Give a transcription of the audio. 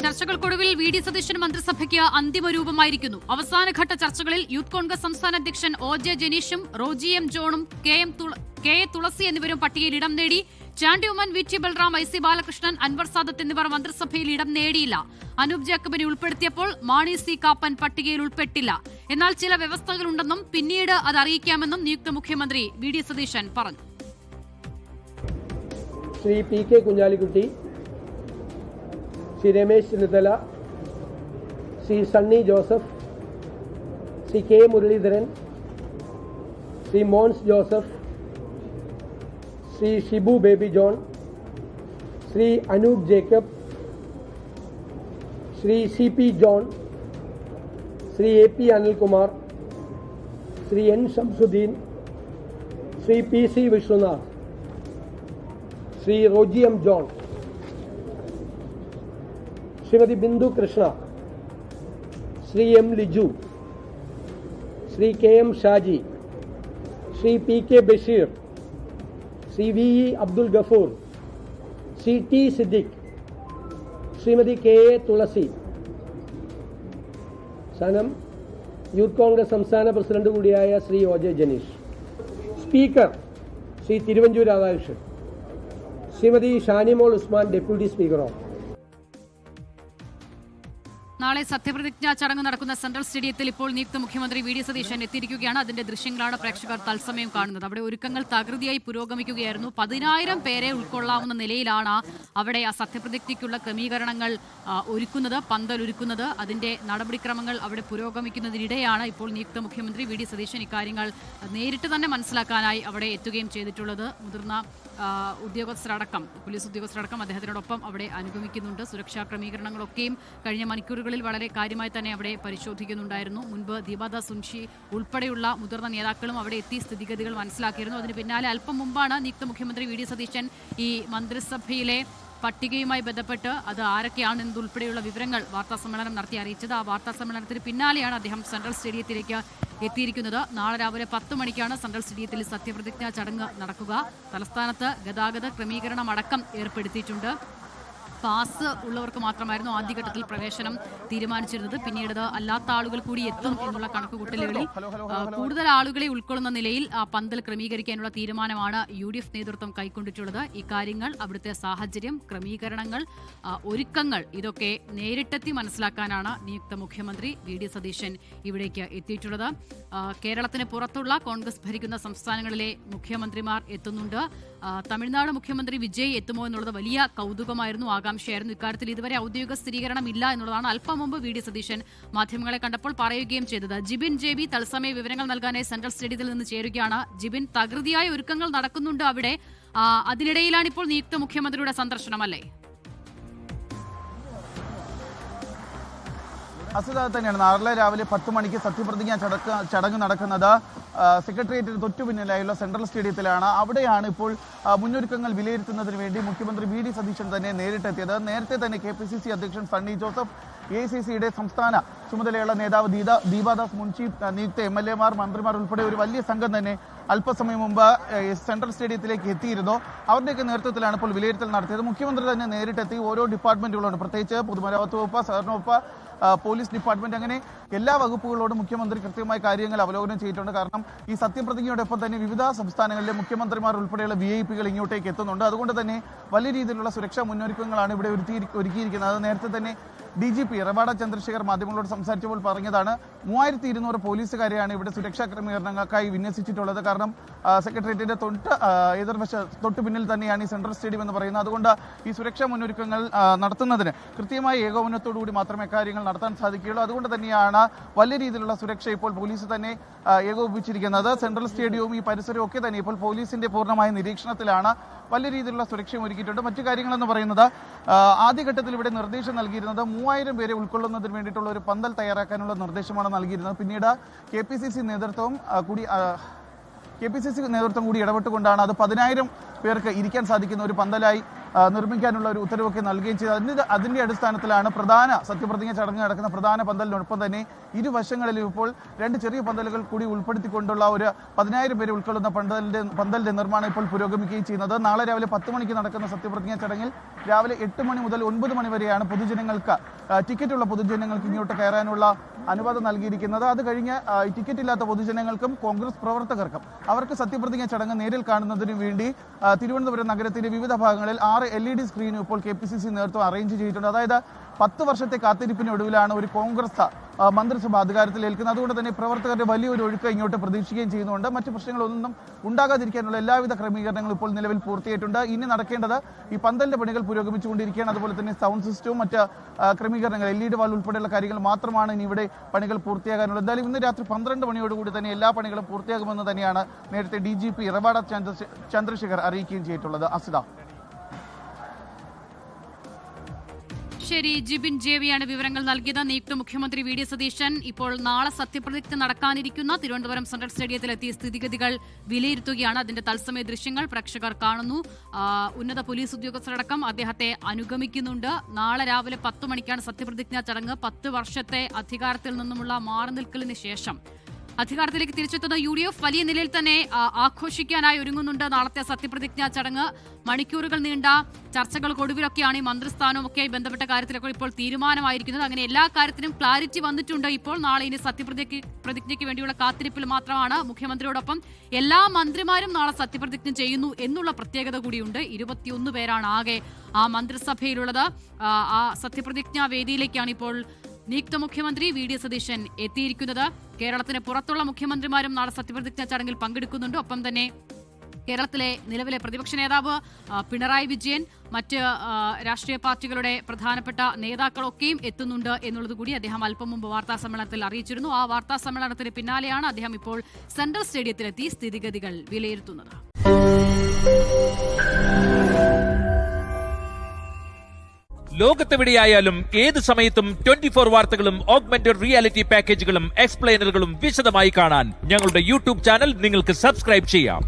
ചർച്ചകൾക്കൊടുവിൽ V D Satheesan മന്ത്രിസഭയ്ക്ക് അന്തിമ രൂപമായിരിക്കുന്നു. അവസാനഘട്ട ചർച്ചകളിൽ യൂത്ത് കോൺഗ്രസ് സംസ്ഥാന അധ്യക്ഷൻ ഒ.ജെ. ജനീഷും റോജി എം ജോണും കെ എ തുളസി എന്നിവരും പട്ടികയിൽ ഇടം നേടി. Chandy Oommen, V T Balram, I C. Balakrishnan, Anwar Sadath എന്നിവർ മന്ത്രിസഭയിൽ ഇടം നേടിയില്ല. അനൂപ് ജേക്കബിനെ ഉൾപ്പെടുത്തിയപ്പോൾ മാണി സി കാപ്പൻ പട്ടികയിൽ ഉൾപ്പെട്ടില്ല. എന്നാൽ ചില വ്യവസ്ഥകളുണ്ടെന്നും പിന്നീട് അത് അറിയിക്കാമെന്നും നിയുക്ത മുഖ്യമന്ത്രി വി ഡി സതീശൻ പറഞ്ഞു. Shri P K Kunhalikutty, Shri Ramesh Chennithala, Shri Sunny Joseph, Shri K Muraleedharan, Shri Mons Joseph, Shri Shibu Baby John, Shri Anoop Jacob, Shri C P John, Shri A P Anilkumar, Shri N Shamsuddin, Shri P C Vishwanath, Shri Roji M John, Shrimati Bindhu Krishna, Shri M Liju, Shri K M Shaji, Shri P K Basheer, Shri V E Abdul Gafoor, Shri T Siddique, Shrimati K A Thulasi. സനം യൂത്ത് കോൺഗ്രസ് സംസ്ഥാന president കൂടിയായ Shri O J. Janeesh. Speaker Shri Thiruvanchoor Radhakrishnan. Shrimati Shanimol Usman, deputy speaker of. നാളെ സത്യപ്രതിജ്ഞാ ചടങ്ങ് നടക്കുന്ന central സ്റ്റേഡിയത്തിൽ ഇപ്പോൾ നിയുക്ത മുഖ്യമന്ത്രി വി ഡി സതീശൻ എത്തിയിരിക്കുകയാണ്. അതിന്റെ ദൃശ്യങ്ങളാണ് പ്രേക്ഷകർ തത്സമയം കാണുന്നത്. അവിടെ ഒരുക്കങ്ങൾ തകൃതിയായി പുരോഗമിക്കുകയായിരുന്നു. 10,000 പേരെ ഉൾക്കൊള്ളാവുന്ന നിലയിലാണ് അവിടെ ആ സത്യപ്രതിജ്ഞയ്ക്കുള്ള ക്രമീകരണങ്ങൾ ഒരുക്കുന്നത്, പന്തലൊരുക്കുന്നത്. അതിന്റെ നടപടിക്രമങ്ങൾ അവിടെ പുരോഗമിക്കുന്നതിനിടെയാണ് ഇപ്പോൾ നിയുക്ത മുഖ്യമന്ത്രി വി ഡി സതീശൻ ഇക്കാര്യങ്ങൾ നേരിട്ട് തന്നെ മനസ്സിലാക്കാനായി അവിടെ എത്തുകയും ചെയ്തിട്ടുള്ളത്. മുതിർന്ന ഉദ്യോഗസ്ഥരടക്കം, പോലീസ് ഉദ്യോഗസ്ഥരടക്കം അദ്ദേഹത്തിനോടൊപ്പം അവിടെ അനുഗമിക്കുന്നുണ്ട്. സുരക്ഷാ ക്രമീകരണങ്ങളൊക്കെയും കഴിഞ്ഞ മണിക്കൂറുകളിൽ വളരെ കാര്യമായി തന്നെ അവിടെ പരിശോധിക്കുന്നുണ്ടായിരുന്നു. മുൻപ് ദീപാദാസ് മുൻഷി ഉൾപ്പെടെയുള്ള മുതിർന്ന നേതാക്കളും അവിടെ എത്തി സ്ഥിതിഗതികൾ മനസ്സിലാക്കിയിരുന്നു. അതിന് പിന്നാലെ അല്പം മുമ്പാണ് നിയുക്ത മുഖ്യമന്ത്രി വി ഡി സതീശൻ ഈ മന്ത്രിസഭയിലെ പട്ടികയുമായി ബന്ധപ്പെട്ട് അത് ആരൊക്കെയാണെന്നതുൾപ്പെടെയുള്ള വിവരങ്ങൾ വാർത്താസമ്മേളനം നടത്തി അറിയിച്ചത്. ആ വാർത്താസമ്മേളനത്തിന് പിന്നാലെയാണ് അദ്ദേഹം സെൻട്രൽ സ്റ്റേഡിയത്തിലേക്ക് എത്തിയിരിക്കുന്നത്. നാളെ രാവിലെ 10 മണിക്കാണ് സെൻട്രൽ സ്റ്റേഡിയത്തിൽ സത്യപ്രതിജ്ഞാ ചടങ്ങ് നടക്കുക. തലസ്ഥാനത്ത് ഗതാഗത ക്രമീകരണം അടക്കം ഏർപ്പെടുത്തിയിട്ടുണ്ട്. പാസ് ഉള്ളവർക്ക് മാത്രമായിരുന്നു ആദ്യഘട്ടത്തിൽ പ്രവേശനം തീരുമാനിച്ചിരുന്നത്. പിന്നീട് അല്ലാത്ത ആളുകൾ കൂടി എത്തും എന്നുള്ള കണക്കുകൂട്ടലുകളിൽ കൂടുതൽ ആളുകളെ ഉൾക്കൊള്ളുന്ന നിലയിൽ പന്തൽ ക്രമീകരിക്കാനുള്ള തീരുമാനമാണ് UDF നേതൃത്വം കൈക്കൊണ്ടിട്ടുള്ളത്. ഇക്കാര്യങ്ങൾ, അവിടുത്തെ സാഹചര്യം, ക്രമീകരണങ്ങൾ, ഒരുക്കങ്ങൾ ഇതൊക്കെ നേരിട്ടെത്തി മനസ്സിലാക്കാനാണ് നിയുക്ത മുഖ്യമന്ത്രി വി ഡി സതീശൻ ഇവിടേക്ക് എത്തിയിട്ടുള്ളത്. കേരളത്തിന് പുറത്തുള്ള കോൺഗ്രസ് ഭരിക്കുന്ന സംസ്ഥാനങ്ങളിലെ മുഖ്യമന്ത്രിമാർ എത്തുന്നുണ്ട്. തമിഴ്നാട് മുഖ്യമന്ത്രി വിജയ് എത്തുമോ എന്നുള്ളത് വലിയ കൗതുകമായിരുന്നു, ആകാംക്ഷയായിരുന്നു. ഇക്കാര്യത്തിൽ ഇതുവരെ ഔദ്യോഗിക സ്ഥിരീകരണം ഇല്ല എന്നുള്ളതാണ് അല്പം മുമ്പ് വി ഡി സതീശൻ മാധ്യമങ്ങളെ കണ്ടപ്പോൾ പറയുകയും ചെയ്തത്. ജിബിൻ JB തത്സമയ വിവരങ്ങൾ നൽകാനായി സെൻട്രൽ സ്റ്റേഡിയത്തിൽ നിന്ന് ചേരുകയാണ്. ജിബിൻ, തകൃതിയായ ഒരുക്കങ്ങൾ നടക്കുന്നുണ്ട് അവിടെ. അതിനിടയിലാണ് ഇപ്പോൾ നിയുക്ത മുഖ്യമന്ത്രിയുടെ സന്ദർശനം, അല്ലേ? അസുഖ തന്നെയാണ്. നാളെ രാവിലെ 10 മണിക്ക് സത്യപ്രതിജ്ഞാ ചടങ്ങ് നടക്കുന്നത് സെക്രട്ടേറിയറ്റിന് തൊട്ടു പിന്നിലായുള്ള സെൻട്രൽ സ്റ്റേഡിയത്തിലാണ്. അവിടെയാണ് ഇപ്പോൾ മുന്നൊരുക്കങ്ങൾ വിലയിരുത്തുന്നതിന് വേണ്ടി മുഖ്യമന്ത്രി വി ഡി സതീശൻ തന്നെ നേരിട്ടെത്തിയത്. നേരത്തെ തന്നെ KPCC അധ്യക്ഷൻ സണ്ണി ജോസഫ്, AICCയുടെ സംസ്ഥാന ചുമതലയുള്ള നേതാവ് ദീപാദാസ് മുൻഷി, നിയുക്ത MLA മാർ, മന്ത്രിമാർ ഉൾപ്പെടെ ഒരു വലിയ സംഘം തന്നെ അല്പസമയം മുമ്പ് സെൻട്രൽ സ്റ്റേഡിയത്തിലേക്ക് എത്തിയിരുന്നു. അവരുടെയൊക്കെ നേതൃത്വത്തിലാണ് ഇപ്പോൾ വിലയിരുത്തൽ നടത്തിയത്. മുഖ്യമന്ത്രി തന്നെ നേരിട്ടെത്തി ഓരോ ഡിപ്പാർട്ട്മെന്റുകളോട്, പ്രത്യേകിച്ച് പൊതുമരാമത്ത് വകുപ്പ്, സഹകരണ വകുപ്പ്, പോലീസ് ഡിപ്പാർട്ട്മെന്റ്, അങ്ങനെ എല്ലാ വകുപ്പുകളോടും മുഖ്യമന്ത്രി കൃത്യമായ കാര്യങ്ങൾ അവലോകനം ചെയ്തിട്ടുണ്ട്. കാരണം ഈ സത്യപ്രതിജ്ഞയോടൊപ്പം തന്നെ വിവിധ സംസ്ഥാനങ്ങളിലെ മുഖ്യമന്ത്രിമാർ ഉൾപ്പെടെയുള്ള VIP ഇങ്ങോട്ടേക്ക് എത്തുന്നുണ്ട്. അതുകൊണ്ട് തന്നെ വലിയ രീതിയിലുള്ള സുരക്ഷാ മുന്നൊരുക്കങ്ങളാണ് ഇവിടെ ഒരുക്കിയിരിക്കുന്നത്. നേരത്തെ തന്നെ DGP റവാഡ ചന്ദ്രശേഖർ മാധ്യമങ്ങളോട് സംസാരിച്ചപ്പോൾ പറഞ്ഞതാണ് 3200 പോലീസുകാരെയാണ് ഇവിടെ സുരക്ഷാ ക്രമീകരണങ്ങൾക്കായി വിന്യസിച്ചിട്ടുള്ളത്. കാരണം സെക്രട്ടേറിയറ്റിന്റെ തൊട്ട് പിന്നിൽ തന്നെയാണ് ഈ സെൻട്രൽ സ്റ്റേഡിയം എന്ന് പറയുന്നത്. അതുകൊണ്ട് ഈ സുരക്ഷാ മുന്നൊരുക്കങ്ങൾ നടത്തുന്നതിന് കൃത്യമായ ഏകോപനത്തോടുകൂടി മാത്രമേ കാര്യങ്ങൾ നടത്താൻ സാധിക്കുകയുള്ളൂ. അതുകൊണ്ട് തന്നെയാണ് വലിയ രീതിയിലുള്ള സുരക്ഷ ഇപ്പോൾ പോലീസ് തന്നെ ഏകോപിപ്പിച്ചിരിക്കുന്നത്. സെൻട്രൽ സ്റ്റേഡിയവും ഈ പരിസരവും ഒക്കെ തന്നെ ഇപ്പോൾ പോലീസിന്റെ പൂർണ്ണമായ നിരീക്ഷണത്തിലാണ്. വലിയ രീതിയിലുള്ള സുരക്ഷയും ഒരുക്കിയിട്ടുണ്ട്. മറ്റു കാര്യങ്ങളെന്ന് പറയുന്നത്, ആദ്യഘട്ടത്തിൽ ഇവിടെ നിർദ്ദേശം നൽകിയിരുന്നത് 3000 പേരെ ഉൾക്കൊള്ളുന്നതിന് വേണ്ടിയിട്ടുള്ള ഒരു പന്തൽ തയ്യാറാക്കാനുള്ള നിർദ്ദേശമാണ് നൽകിയിരുന്നത്. പിന്നീട് KPCC നേതൃത്വം കൂടി ഇടപെട്ടുകൊണ്ടാണ് അത് 10,000 പേർക്ക് ഇരിക്കാൻ സാധിക്കുന്ന ഒരു പന്തലായി നിർമ്മിക്കാനുള്ള ഒരു ഉത്തരവൊക്കെ നൽകുകയും ചെയ്തു. അതിന്റെ അടിസ്ഥാനത്തിലാണ് പ്രധാന സത്യപ്രതിജ്ഞ ചടങ്ങ് നടക്കുന്ന പ്രധാന പന്തലിനൊപ്പം തന്നെ ഇരുവശങ്ങളിലും ഇപ്പോൾ 2 ചെറിയ പന്തലുകൾ കൂടി ഉൾപ്പെടുത്തിക്കൊണ്ടുള്ള ഒരു 10,000 പേരെ ഉൾക്കൊള്ളുന്ന പന്തലിന്റെ നിർമ്മാണം ഇപ്പോൾ പുരോഗമിക്കുകയും ചെയ്യുന്നത്. നാളെ രാവിലെ 10 മണിക്ക് നടക്കുന്ന സത്യപ്രതിജ്ഞ ചടങ്ങിൽ രാവിലെ 8 മണി മുതൽ 9 മണി വരെയാണ് പൊതുജനങ്ങൾക്ക് ടിക്കറ്റുള്ള പൊതുജനങ്ങൾക്ക് ഇങ്ങോട്ട് കയറാനുള്ള അനുവാദം നൽകിയിരിക്കുന്നത്. അത് കഴിഞ്ഞ് ടിക്കറ്റ് ഇല്ലാത്ത പൊതുജനങ്ങൾക്കും കോൺഗ്രസ് പ്രവർത്തകർക്കും അവർക്ക് സത്യപ്രതിജ്ഞ ചടങ്ങ് നേരിൽ കാണുന്നതിന് വേണ്ടി തിരുവനന്തപുരം നഗരത്തിന്റെ വിവിധ ഭാഗങ്ങളിൽ 6 LED സ്ക്രീനും ഇപ്പോൾ KPCC നേതൃത്വം അറേഞ്ച് ചെയ്തിട്ടുണ്ട്. അതായത് 10 വർഷത്തെ കാത്തിരിപ്പിനൊടുവിലാണ് ഒരു കോൺഗ്രസ് മന്ത്രിസഭ അധികാരത്തിലേൽക്കുന്നത്. അതുകൊണ്ട് തന്നെ പ്രവർത്തകരുടെ വലിയൊരു ഒഴുക്ക് ഇങ്ങോട്ട് പ്രതീക്ഷിക്കുകയും ചെയ്യുന്നുണ്ട്. മറ്റ് പ്രശ്നങ്ങളൊന്നും ഉണ്ടാകാതിരിക്കാനുള്ള എല്ലാവിധ ക്രമീകരണങ്ങളും ഇപ്പോൾ നിലവിൽ പൂർത്തിയായിട്ടുണ്ട്. ഇനി നടക്കേണ്ടത് ഈ പന്തലിന്റെ പണികൾ പുരോഗമിച്ചുകൊണ്ടിരിക്കുകയാണ്. അതുപോലെ തന്നെ സൗണ്ട് സിസ്റ്റവും മറ്റ് ക്രമീകരണങ്ങൾ LED വാൾ ഉൾപ്പെടെയുള്ള കാര്യങ്ങൾ മാത്രമാണ് ഇനി ഇവിടെ പണികൾ പൂർത്തിയാകാനുള്ളത്. എന്തായാലും ഇന്ന് രാത്രി 12 മണിയോടുകൂടി തന്നെ എല്ലാ പണികളും പൂർത്തിയാകുമെന്ന് തന്നെയാണ് നേരത്തെ DGP റവാഡ ചന്ദ്രശേഖർ അറിയിക്കുകയും ചെയ്തിട്ടുള്ളത്. അസിത. ശരി, ജിബിൻ ജെവിയാണ് വിവരങ്ങൾ നൽകിയത്. നിയുക്ത മുഖ്യമന്ത്രി വി ഡി സതീശൻ ഇപ്പോൾ നാളെ സത്യപ്രതിജ്ഞ നടക്കാനിരിക്കുന്ന തിരുവനന്തപുരം സെൻട്രൽ സ്റ്റേഡിയത്തിലെത്തിയ സ്ഥിതിഗതികൾ വിലയിരുത്തുകയാണ്. അതിന്റെ തത്സമയ ദൃശ്യങ്ങൾ പ്രേക്ഷകർ കാണുന്നു. ഉന്നത പോലീസ് ഉദ്യോഗസ്ഥരടക്കം അദ്ദേഹത്തെ അനുഗമിക്കുന്നുണ്ട്. നാളെ രാവിലെ 10 മണിക്കാണ് സത്യപ്രതിജ്ഞാ ചടങ്ങ്. 10 വർഷത്തെ അധികാരത്തിൽ നിന്നുമുള്ള മാറിനിൽക്കലിന് ശേഷം അധികാരത്തിലേക്ക് തിരിച്ചെത്തുന്ന UDF വലിയ നിലയിൽ തന്നെ ആഘോഷിക്കാനായി ഒരുങ്ങുന്നുണ്ട്. നാളത്തെ സത്യപ്രതിജ്ഞാ ചടങ്ങ് മണിക്കൂറുകൾ നീണ്ട ചർച്ചകൾക്കൊടുവിലൊക്കെയാണ് ഈ മന്ത്രിസ്ഥാനവുമൊക്കെ ബന്ധപ്പെട്ട കാര്യത്തിലൊക്കെ ഇപ്പോൾ തീരുമാനമായിരിക്കുന്നത്. അങ്ങനെ എല്ലാ കാര്യത്തിനും ക്ലാരിറ്റി വന്നിട്ടുണ്ട്. ഇപ്പോൾ നാളെ ഇനി സത്യപ്രതിജ്ഞയ്ക്ക് വേണ്ടിയുള്ള കാത്തിരിപ്പിൽ മാത്രമാണ്. മുഖ്യമന്ത്രിയോടൊപ്പം എല്ലാ മന്ത്രിമാരും നാളെ സത്യപ്രതിജ്ഞ ചെയ്യുന്നു എന്നുള്ള പ്രത്യേകത കൂടിയുണ്ട്. 21 പേരാണ് ആകെ ആ മന്ത്രിസഭയിലുള്ളത്. ആ സത്യപ്രതിജ്ഞാ വേദിയിലേക്കാണ് ഇപ്പോൾ നിയുക്ത മുഖ്യമന്ത്രി വി ഡി സതീശൻ എത്തിയിരിക്കുന്നത്. കേരളത്തിന് പുറത്തുള്ള മുഖ്യമന്ത്രിമാരും നാളെ സത്യപ്രതിജ്ഞാ ചടങ്ങിൽ പങ്കെടുക്കുന്നുണ്ട്. ഒപ്പം തന്നെ കേരളത്തിലെ നിലവിലെ പ്രതിപക്ഷ നേതാവ് പിണറായി വിജയൻ, മറ്റ് രാഷ്ട്രീയ പാർട്ടികളുടെ പ്രധാനപ്പെട്ട നേതാക്കളൊക്കെയും എത്തുന്നുണ്ട് എന്നുള്ളത് കൂടി അദ്ദേഹം അല്പം മുമ്പ് വാർത്താ സമ്മേളനത്തിൽ അറിയിച്ചിരുന്നു. ആ വാർത്താ സമ്മേളനത്തിന് പിന്നാലെയാണ് അദ്ദേഹം ഇപ്പോൾ സെൻട്രൽ സ്റ്റേഡിയത്തിലെത്തി സ്ഥിതിഗതികൾ വിലയിരുത്തുന്നത്. ലോകത്തെവിടെയായാലും ഏത് സമയത്തും 24 വാർത്തകളും ഓഗ്മെന്റഡ് റിയാലിറ്റി പാക്കേജുകളും എക്സ്പ്ലെയിനറുകളും വിശദമായി കാണാൻ ഞങ്ങളുടെ YouTube ചാനൽ നിങ്ങൾക്ക് സബ്സ്ക്രൈബ് ചെയ്യാം.